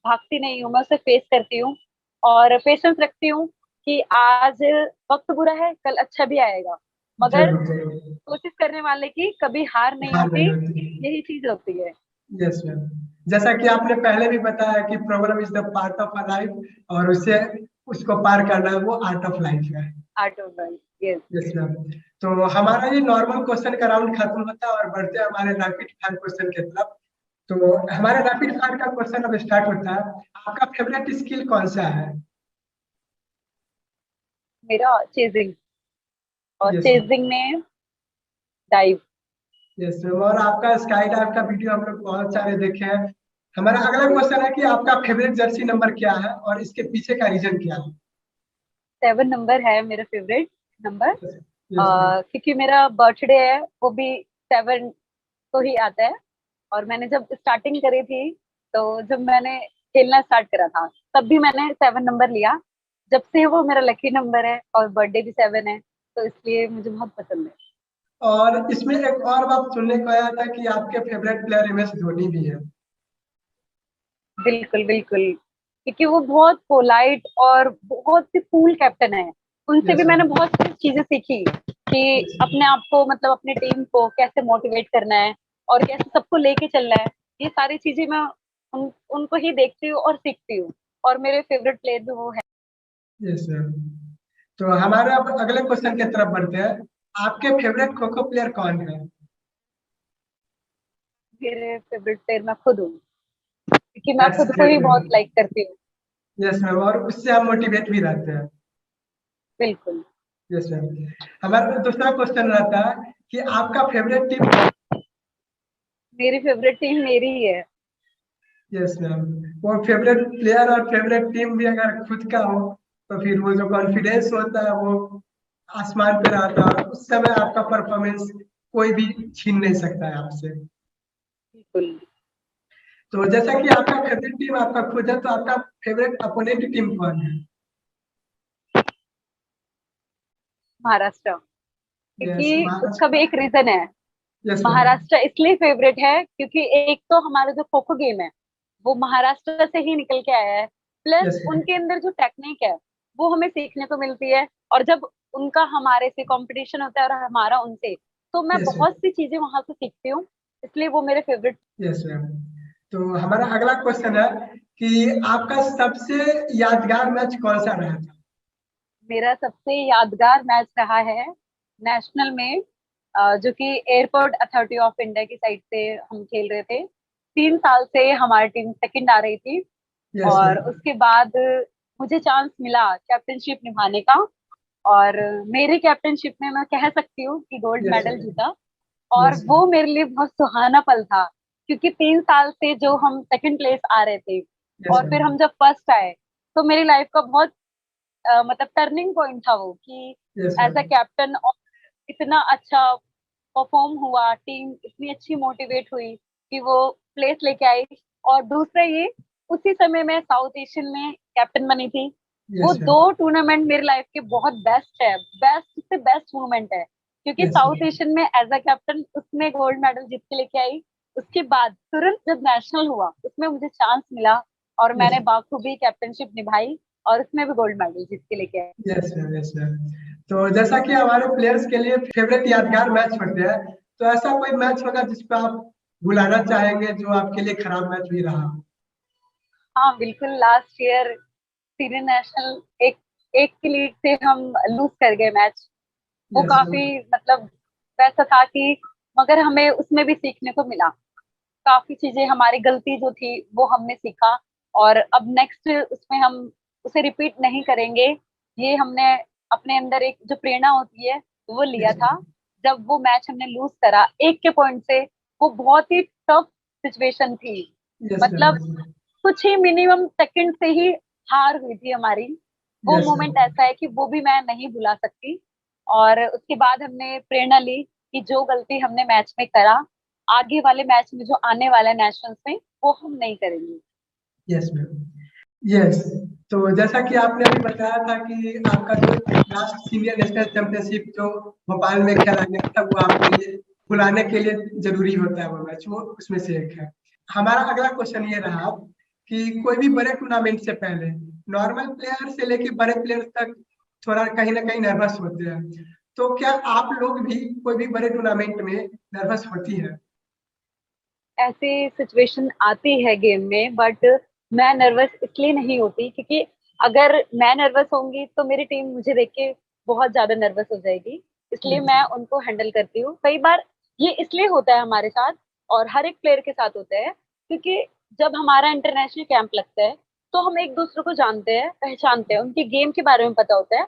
भागती नहीं हूँ, मैं उसे फेस करती हूँ और पेशेंस रखती हूँ कि आज वक्त बुरा है कल अच्छा भी आएगा, मगर जरूर जरूर। कोशिश करने वाले की कभी हार नहीं हार नहीं होती। होती। यही चीज होती है। Yes ma'am. जैसा कि आपने पहले भी बताया कि problem is the part of a life, और उसे उसको पार करना वो आर्ट ऑफ लाइफ है। Art of life, yes. Yes ma'am. तो हमारा ये नॉर्मल क्वेश्चन का राउंड खत्म होता है और बढ़ते हैं हमारे रैपिड फायर क्वेश्चन की तरफ। तो हमारे रैपिड फायर का क्वेश्चन अब स्टार्ट होता है। आपका फेवरेट स्किल कौन सा है? मेरा चेजिंग, और यस चेजिंग में डाइव। Yes ma'am. और आपका स्काई डाइव का वीडियो हम लोग बहुत सारे देखे हैं। हमारा अगला क्वेश्चन है कि आपका फेवरेट जर्सी नंबर क्या है और इसके पीछे का रीजन क्या है? 7 नंबर है मेरा फेवरेट नंबर, यस मैम। क्योंकि मेरा बर्थडे है वो भी 7 को ही आता है। और मैंने जब स्टार्टिंग करी थी, तो जब मैंने खेलना स्टार्ट करा था, तब भी मैंने 7 नंबर लिया। जब से वो मेरा लकी नंबर है और बर्थडे भी 7 है, तो इसलिए मुझे बहुत पसंद है। और इसमें एक और बात सुनने को आया था कि आपके favourite player M S Dhoni भी है। बिल्कुल बिल्कुल, क्योंकि वो बहुत पोलाइट और बहुत ही कूल कैप्टन है। उनसे भी यस मैंने मैम। बहुत सी चीजें सीखी कि यस अपने आप को, मतलब अपने टीम को कैसे मोटिवेट करना है और कैसे सबको लेके चलना है। ये सारी चीजें मैं उनको ही देखती हूँ और सीखती हूँ। और मेरे फेवरेट प्लेयर भी वो है। Yes ma'am. तो हमारे अब अगले क्वेश्चन की तरफ बढ़ते हैं। आपके फेवरेट खो खो प्लेयर कौन है? मेरे फेवरेट प्लेयर मैं खुद हूँ, क्योंकि मैं दैट्स खुद को ग्रेट ही बहुत मैम। लाइक करती हूँ। यस मैम, और उससे हम मोटिवेट भी रहते हैं। बिल्कुल। Yes ma'am. हमारा दूसरा क्वेश्चन रहता है कि आपका फेवरेट टीम। मेरी फेवरेट टीम मेरी ही है। Yes ma'am. वो फेवरेट प्लेयर और फेवरेट टीम भी अगर खुद का हो, तो फिर वो जो कॉन्फिडेंस होता है वो आसमान पे रहता है, और उस समय आपका परफॉर्मेंस कोई भी छीन नहीं सकता है आपसे। बिल्कुल। तो जैसा कि आपका फेवरेट टीम आपका खुद है, तो आपका फेवरेट अपोनेंट टीम कौन है? महाराष्ट्र, यस क्योंकि उसका महाराष्ट्र। भी एक रीजन है। Yes ma'am. महाराष्ट्र इसलिए फेवरेट है क्योंकि एक तो हमारा जो खो खो गेम है वो महाराष्ट्र से ही निकल के आया है। Plus yes ma'am. उनके अंदर जो टेक्निक है वो हमें सीखने को मिलती है। और जब उनका हमारे से कंपटीशन होता है और हमारा उनसे, तो मैं यस मैम। बहुत सी चीजें वहां से सीखती हूँ। इसलिए वो मेरे फेवरेट। Yes ma'am. तो हमारा अगला क्वेश्चन है कि आपका सबसे यादगार मैच कौन सा रहा था? मेरा सबसे यादगार मैच रहा है नेशनल में, जो कि एयरपोर्ट अथॉरिटी ऑफ इंडिया की साइड से हम खेल रहे थे। 3 साल से हमारी टीम सेकंड आ रही थी। यस और मैम। उसके बाद मुझे चांस मिला कैप्टनशिप निभाने का। और मेरी कैप्टनशिप में मैं कह सकती हूँ कि गोल्ड यस मेडल मैम। जीता। और यस वो मेरे लिए बहुत सुहाना पल था, क्योंकि 3 साल से जो हम सेकंड प्लेस आ रहे थे यस और फिर मैम। हम जब फर्स्ट आए, तो मेरी लाइफ का बहुत मतलब टर्निंग पॉइंट था वो, कि yes as a ma'am. Captain और इतना अच्छा परफॉर्म हुआ, टीम इतनी अच्छी मोटिवेट हुई कि वो प्लेस लेके आई। और दूसरा ये, उसी समय में साउथ एशियन में कैप्टन बनी थी। वो यस मैम। दो टूर्नामेंट मेरी लाइफ के बहुत बेस्ट है, बेस्ट से बेस्ट मोमेंट है। क्योंकि यस साउथ मैम। एशियन में एज अ कैप्टन उसमें गोल्ड मेडल जीत के लेके आई। उसके बाद तुरंत जब नेशनल हुआ उसमें मुझे चांस मिला, और यस मैंने बाखूबी कैप्टनशिप निभाई और उसमें भी गोल्ड मेडल जीत के लेके आई। Yes ma'am. Yes ma'am. तो जैसा कि हमारे प्लेयर्स के लिए फेवरेट यादगार मैच होते हैं, तो ऐसा कोई मैच होगा जिसको आप भुलाना चाहेंगे, जो आपके लिए खराब मैच भी रहा? हाँ बिल्कुल, लास्ट ईयर सीनियर नेशनल एक एक की लीड से हम लूज कर गए मैच। वो यस मैम। काफी, मतलब वैसा था कि, मगर हमें उसमें भी सीखने को मिला। काफी चीजें, हमारी गलती जो थी वो हमने सीखा। और अब नेक्स्ट उसमें हम उसे रिपीट नहीं करेंगे। ये हमने अपने अंदर एक जो प्रेरणा होती है वो लिया यस था। मैम। जब वो मैच हमने लूज करा एक के पॉइंट से, वो बहुत ही टफ सिचुएशन थी। Yes ma'am. मतलब कुछ ही मिनिमम सेकंड से ही हार हुई थी हमारी। वो यस मोमेंट मैम। ऐसा है कि वो भी मैं नहीं भुला सकती। और उसके बाद हमने प्रेरणा ली कि जो गलती हमने मैच में करा, आगे वाले मैच में जो आने वाला है नेशनल्स में, वो हम नहीं करेंगे। Yes ma'am. यस। तो जैसा कि आपने अभी बताया था कि आपका जो लास्ट सीनियर नेशनल चैंपियनशिप जो भोपाल में खेला गया था, वो आपके लिए बुलाने के लिए जरूरी होता है वो मैच, वो उसमें से एक है। हमारा अगला क्वेश्चन ये रहा कि कोई भी बड़े टूर्नामेंट से पहले नॉर्मल प्लेयर से लेके बड़े प्लेयर तक थोड़ा कहीं ना कहीं नर्वस होते हैं, तो क्या आप लोग भी कोई भी बड़े टूर्नामेंट में नर्वस होती है? ऐसी सिचुएशन आती है गेम में, बट मैं नर्वस इसलिए नहीं होती क्योंकि अगर मैं नर्वस होंगी तो मेरी टीम मुझे देख के बहुत ज्यादा नर्वस हो जाएगी। इसलिए Yes, मैं उनको हैंडल करती हूँ। कई बार ये इसलिए होता है हमारे साथ और हर एक प्लेयर के साथ होता है क्योंकि जब हमारा इंटरनेशनल कैंप लगता है तो हम एक दूसरे को जानते हैं, पहचानते हैं, उनके गेम के बारे में पता होता है।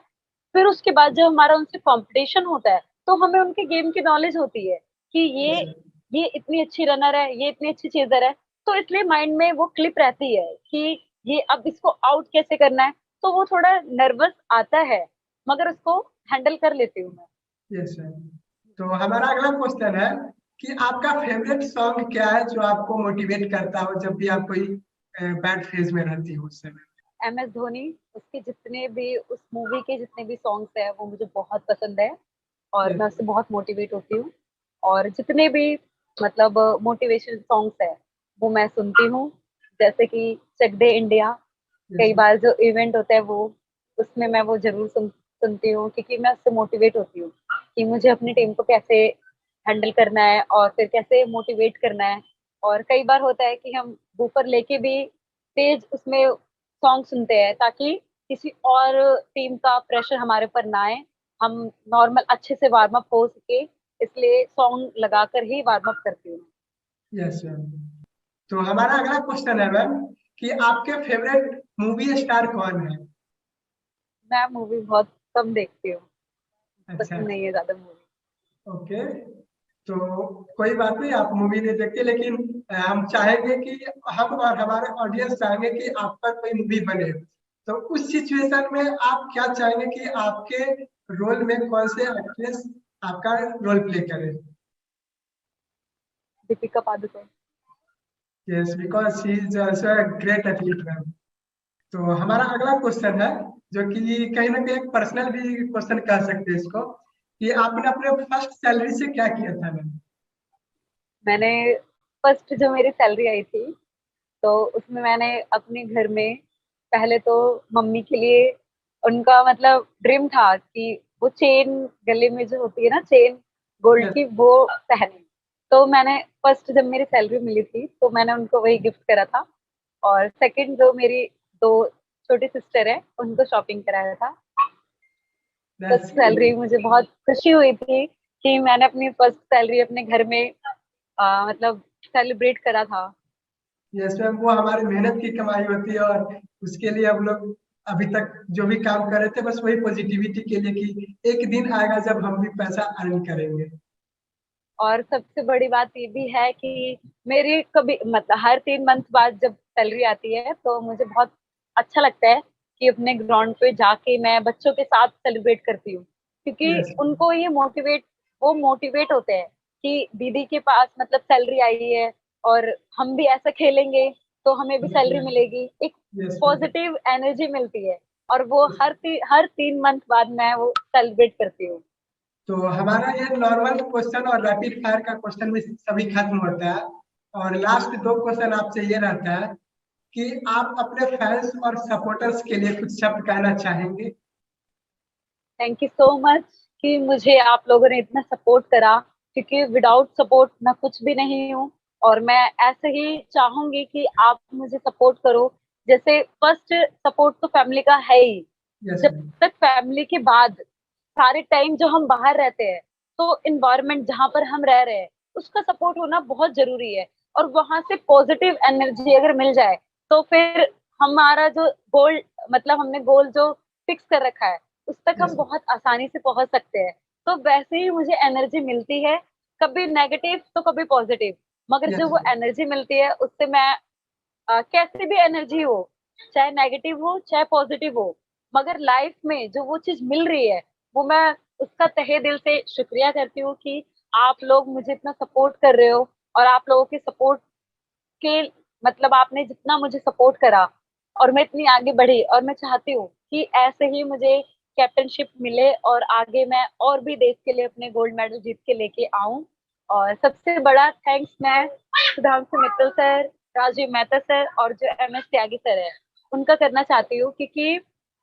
फिर उसके बाद जब हमारा उनसे कंपटीशन होता है तो हमें उनके गेम की नॉलेज होती है कि yes, ये इतनी अच्छी रनर है, ये इतनी अच्छी चेजर है। तो इसलिए माइंड में वो क्लिप रहती है कि ये अब इसको आउट कैसे करना है। तो वो थोड़ा नर्वस आता है, मगर उसको हैंडल कर लेती हूँ मैं। yes, sir. तो हमारा अगला क्वेश्चन है कि आपका फेवरेट सॉन्ग क्या है जो आपको मोटिवेट करता हो जब भी आप कोई बैड फेज में रहती हो उस समय। MS धोनी, उसके जितने भी उस मूवी के जितने भी सॉन्ग्स है वो मुझे बहुत पसंद है और Yes, मैं उससे बहुत मोटिवेट होती हूँ। और जितने भी मतलब मोटिवेशन सॉन्ग्स है वो मैं सुनती हूँ, जैसे कि चक दे इंडिया। yes, कई बार जो इवेंट होता है वो, उसमें मैं वो जरूर सुनती हूँ क्योंकि मैं उससे मोटिवेट होती हूँ कि मुझे अपनी टीम को कैसे हैंडल करना है और फिर कैसे मोटिवेट करना है। और कई बार होता है कि हम बूफर लेके भी तेज उसमें सॉन्ग सुनते हैं ताकि किसी और टीम का प्रेशर हमारे पर ना आए, हम नॉर्मल अच्छे से वार्म अप हो सके, इसलिए सॉन्ग लगाकर ही वार्म अप करती हूँ। yes, sir. तो हमारा अगला क्वेश्चन है मैम कि आपके फेवरेट मूवी स्टार कौन है। मैं मूवी बहुत कम देखती हूँ, अच्छा, पसंद नहीं है ज्यादा मूवी। ओके। तो कोई बात नहीं, आप मूवी नहीं देखते, लेकिन हम चाहेंगे कि हम और हमारे ऑडियंस चाहेंगे कि आप पर कोई मूवी बने। तो उस सिचुएशन में आप क्या चाहेंगे कि आपके रोल में कौन से एक्ट्रेस आपका रोल प्ले करे। Deepika Padukone. Yes, because she is also a great athlete ma'am. तो हमारा अगला क्वेश्चन है जो कि कहीं ना कहीं एक पर्सनल भी क्वेश्चन कह सकते हैं इसको, कि आपने अपने फर्स्ट सैलरी से क्या किया था मैम। मैंने फर्स्ट जो मेरी सैलरी आई थी तो उसमें मैंने अपने घर में पहले तो मम्मी के लिए, उनका मतलब ड्रीम था कि वो चेन गले में जो होती है ना, चेन गोल्ड यस, की, वो पहने। तो मैंने फर्स्ट जब मेरी सैलरी मिली थी तो मैंने उनको वही गिफ्ट करा था। और सेकंड जो मेरी दो छोटी सिस्टर है उनको शॉपिंग कराया था। फर्स्ट दैट्स सैलरी मुझे बहुत खुशी हुई थी कि मैंने अपनी फर्स्ट सैलरी अपने घर में मतलब सेलिब्रेट करा था। यस मैम, वो हमारी मेहनत की कमाई होती है और उसके लिए हम लोग अभी तक जो भी काम कर रहे थे बस वही पॉजिटिविटी के लिए कि एक दिन आएगा जब हम भी पैसा अर्न करेंगे। और सबसे बड़ी बात ये भी है कि मेरी कभी मतलब हर 3 मंथ बाद जब सैलरी आती है तो मुझे बहुत अच्छा लगता है कि अपने ग्राउंड पे जाके मैं बच्चों के साथ सेलिब्रेट करती हूँ क्योंकि यस, उनको ये मोटिवेट, वो मोटिवेट होते हैं कि दीदी के पास मतलब सैलरी आई है और हम भी ऐसा खेलेंगे तो हमें भी सैलरी मिलेगी, एक यस मैम। पॉजिटिव एनर्जी मिलती है। और वो हर 3 मंथ बाद मैं वो सेलिब्रेट करती हूँ। तो हमारा ये नॉर्मल क्वेश्चन और रैपिड फायर का क्वेश्चन भी सभी खत्म होता है, और लास्ट दो क्वेश्चन आपसे ये रहता है कि आप अपने फैंस और सपोर्टर्स के लिए कुछ शब्द कहना चाहेंगे। थैंक यू सो मच कि मुझे आप लोगों ने इतना सपोर्ट करा, क्योंकि विदाउट सपोर्ट मैं कुछ भी नहीं हूँ। और मैं ऐसे ही चाहूंगी कि आप मुझे सपोर्ट करो। जैसे फर्स्ट सपोर्ट तो फैमिली का है ही, यस जब मैम, तक फैमिली के बाद सारे टाइम जो हम बाहर रहते हैं तो इन्वायरमेंट जहाँ पर हम रह रहे हैं उसका सपोर्ट होना बहुत जरूरी है। और वहां से पॉजिटिव एनर्जी अगर मिल जाए तो फिर हमारा जो गोल, मतलब हमने गोल जो फिक्स कर रखा है उस तक हम यस, बहुत आसानी से पहुंच सकते हैं। तो वैसे ही मुझे एनर्जी मिलती है, कभी नेगेटिव तो कभी पॉजिटिव, मगर जो यस, वो एनर्जी मिलती है उससे मैं कैसे भी एनर्जी हो, चाहे नेगेटिव हो चाहे पॉजिटिव हो, मगर लाइफ में जो वो चीज मिल रही है वो मैं उसका तहे दिल से शुक्रिया करती हूँ कि आप लोग मुझे इतना सपोर्ट कर रहे हो। और आप लोगों के सपोर्ट के मतलब आपने जितना मुझे सपोर्ट करा और मैं इतनी आगे बढ़ी, और मैं चाहती हूँ कि ऐसे ही मुझे कैप्टनशिप मिले और आगे मैं और भी देश के लिए अपने गोल्ड मेडल जीत के लेके आऊं। और सबसे बड़ा थैंक्स मैं सुधांशु मित्तल सर, राजीव मेहता सर और जो MS त्यागी सर है उनका करना चाहती हूँ, क्योंकि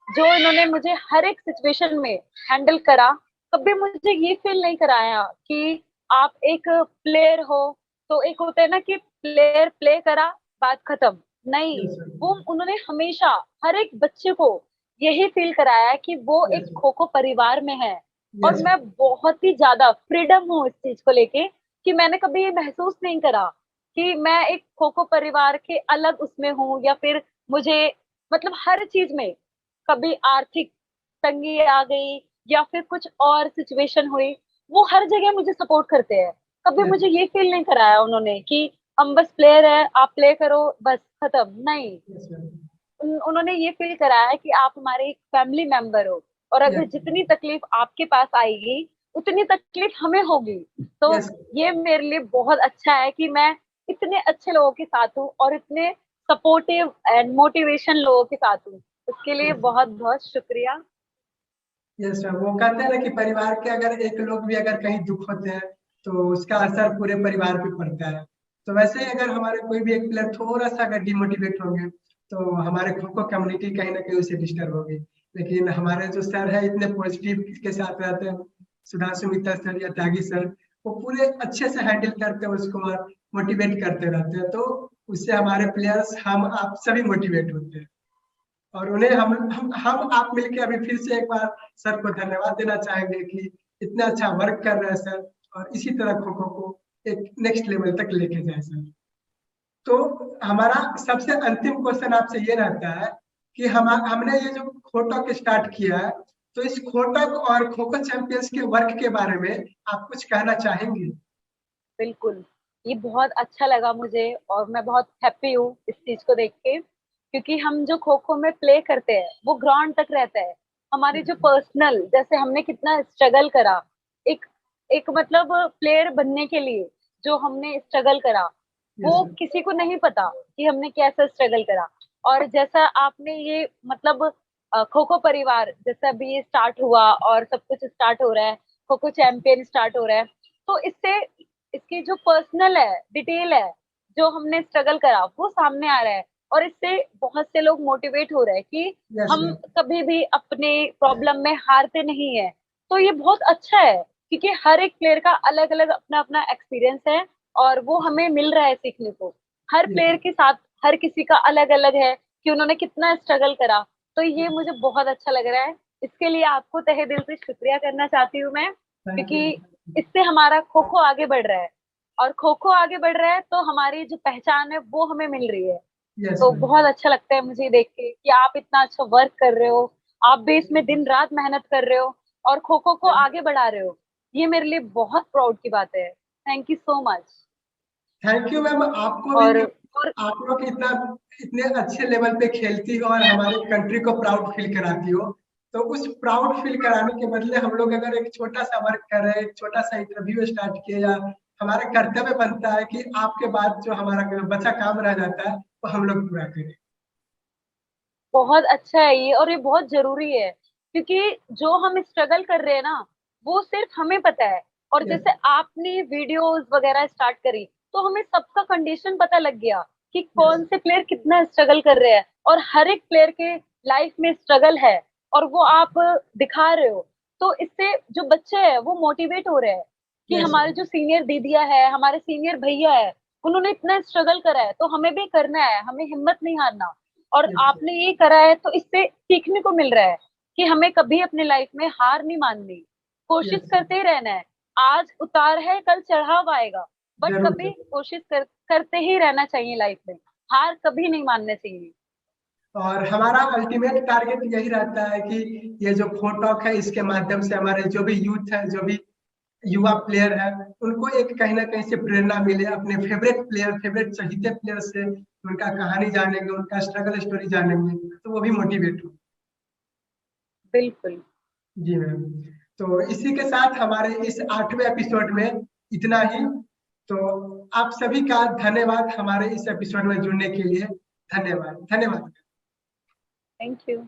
जो इन्होंने मुझे हर एक सिचुएशन में हैंडल करा, कभी मुझे ये फील नहीं कराया कि आप एक प्लेयर हो। तो एक होता है ना कि प्लेयर प्ले करा, बात खत्म। नहीं, यस सर। वो उन्होंने हमेशा हर एक बच्चे को यही फील कराया कि वो यस एक सर। खो खो परिवार में है। और यस मैं बहुत ही ज्यादा फ्रीडम हूँ इस चीज को लेके कि मैंने कभी ये महसूस नहीं करा कि मैं एक खो खो परिवार के अलग उसमें हूँ, या फिर मुझे मतलब हर चीज में कभी आर्थिक तंगी आ गई या फिर कुछ और सिचुएशन हुई, वो हर जगह मुझे सपोर्ट करते हैं। कभी यस मुझे ये फील नहीं कराया उन्होंने कि हम बस प्लेयर है, आप प्ले करो, बस खत्म। नहीं, यस सर। उन्होंने ये फील कराया है कि आप हमारे एक फैमिली मेंबर हो, और अगर यस जितनी तकलीफ आपके पास आएगी उतनी तकलीफ हमें होगी। तो यस ये मेरे लिए बहुत अच्छा है कि मैं इतने अच्छे लोगों के साथ हूँ और इतने सपोर्टिव एंड मोटिवेशन लोगों के साथ हूँ। उसके लिए यस बहुत बहुत शुक्रिया। Yes sir. वो कहते हैं ना कि परिवार के अगर एक लोग भी अगर कहीं दुख होते हैं तो उसका असर पूरे परिवार पे पड़ता है। तो वैसे ही अगर हमारे कोई भी एक प्लेयर थोड़ा सा अगर डिमोटिवेट होंगे तो हमारे खो खो कम्युनिटी कहीं ना कहीं उसे डिस्टर्ब होगी। लेकिन हमारे जो सर है इतने पॉजिटिव के साथ रहते हैं, सुधांशु मित्तल सर या त्यागी सर, वो पूरे अच्छे से हैंडल करते हैं उसको और मोटिवेट करते रहते हैं। तो उससे हमारे प्लेयर्स हम आप सभी मोटिवेट होते हैं। और उन्हें हम आप मिलके अभी फिर से एक बार सर को धन्यवाद देना चाहेंगे कि इतना अच्छा वर्क कर रहे हैं सर, और इसी तरह खो खो को एक नेक्स्ट लेवल तक लेके जाए सर। तो हमारा सबसे अंतिम क्वेश्चन आपसे ये रहता है कि हमने ये जो खोटक स्टार्ट किया है, तो इस खोटक और खो खो चैंपियंस के वर्क के बारे में आप कुछ कहना चाहेंगे? बिल्कुल, ये बहुत अच्छा लगा मुझे और मैं बहुत हैप्पी हूँ इस चीज को देख के, क्योंकि हम जो खो खो में प्ले करते हैं वो ग्राउंड तक रहता है। हमारी जो पर्सनल, जैसे हमने कितना स्ट्रगल करा एक एक मतलब प्लेयर बनने के लिए, जो हमने स्ट्रगल करा यस वो सर। किसी को नहीं पता कि हमने कैसा स्ट्रगल करा। और जैसा आपने ये मतलब खो खो परिवार जैसा अभी ये स्टार्ट हुआ और सब कुछ स्टार्ट हो रहा है, खो खो चैंपियन स्टार्ट हो रहा है, तो इससे इसकी जो पर्सनल है, डिटेल है, जो हमने स्ट्रगल करा वो सामने आ रहा है। और इससे बहुत से लोग मोटिवेट हो रहे हैं कि यस हम सर। कभी भी अपने प्रॉब्लम में हारते नहीं है। तो ये बहुत अच्छा है, क्योंकि हर एक प्लेयर का अलग अलग अपना अपना एक्सपीरियंस है और वो हमें मिल रहा है सीखने को। हर यस प्लेयर सर। के साथ हर किसी का अलग अलग है कि उन्होंने कितना स्ट्रगल करा। तो ये मुझे बहुत अच्छा लग रहा है। इसके लिए आपको तहे दिल से शुक्रिया करना चाहती हूँ मैं, थैंक यू। क्योंकि इससे हमारा खो खो आगे बढ़ रहा है। और खो खो आगे बढ़ रहा है तो हमारी जो पहचान है वो हमें मिल रही है। यस तो सर। बहुत अच्छा लगता है मुझे देख के कि आप इतना अच्छा वर्क कर रहे हो, आप भी इसमें दिन रात मेहनत कर रहे हो और खो खो को आगे बढ़ा रहे हो। ये मेरे लिए बहुत प्राउड की बात है। Thank you so much. Thank you ma'am आपको भी कि और आप लोग इतना इतने अच्छे लेवल पे खेलती हो और हमारे कंट्री को प्राउड फील कराती हो। तो उस प्राउड फील कराने के बदले हम लोग अगर एक छोटा सा वर्क कर रहे हैं, एक छोटा सा इंटरव्यू स्टार्ट किए, या हमारा कर्तव्य बनता है कि आपके बाद जो हमारा बचा काम रह जाता है वो हम लोग पूरा करें। बहुत अच्छा है ये, और ये बहुत जरूरी है, क्योंकि जो हम स्ट्रगल कर रहे हैं ना वो सिर्फ हमें पता है। और यस। जैसे आपने वीडियोस वगैरह स्टार्ट करी तो हमें सबका कंडीशन पता लग गया कि यस। कौन से प्लेयर कितना स्ट्रगल कर रहे हैं, और हर एक प्लेयर के लाइफ में स्ट्रगल है और वो आप दिखा रहे हो। तो इससे जो बच्चे हैं वो मोटिवेट हो रहे हैं कि यस। हमारे जो सीनियर दीदियां है, हमारे सीनियर भैया है, उन्होंने इतना स्ट्रगल करा है तो हमें भी करना है, हमें हिम्मत नहीं हारना। और यस। आपने ये करा है तो इससे सीखने को मिल रहा है कि हमें कभी अपने लाइफ में हार नहीं माननी, कोशिश यस। करते ही रहना है। आज उतार है कल चढ़ाव आएगा, बट जरूर कभी जरूर। कोशिश करते ही रहना चाहिए लाइफ में। हार कभी नहीं मानना चाहिए। और हमारा अल्टीमेट टारगेट यही रहता है कि ये जो फोटॉक है इसके माध्यम से हमारे जो भी यूथ है, जो भी युवा प्लेयर है, उनको एक कहीं ना कहीं से प्रेरणा मिले, अपने फेवरेट प्लेयर, फेवरेट चहीते प्लेयर से उनका कहानी जानेंगे, उनका स्ट्रगल स्टोरी जानेंगे तो वो भी मोटिवेट हो। बिल्कुल। जी मैम। तो इसी के साथ हमारे इस 8वें एपिसोड में इतना ही। तो आप सभी का धन्यवाद हमारे इस एपिसोड में जुड़ने के लिए। धन्यवाद धन्यवाद। Thank you.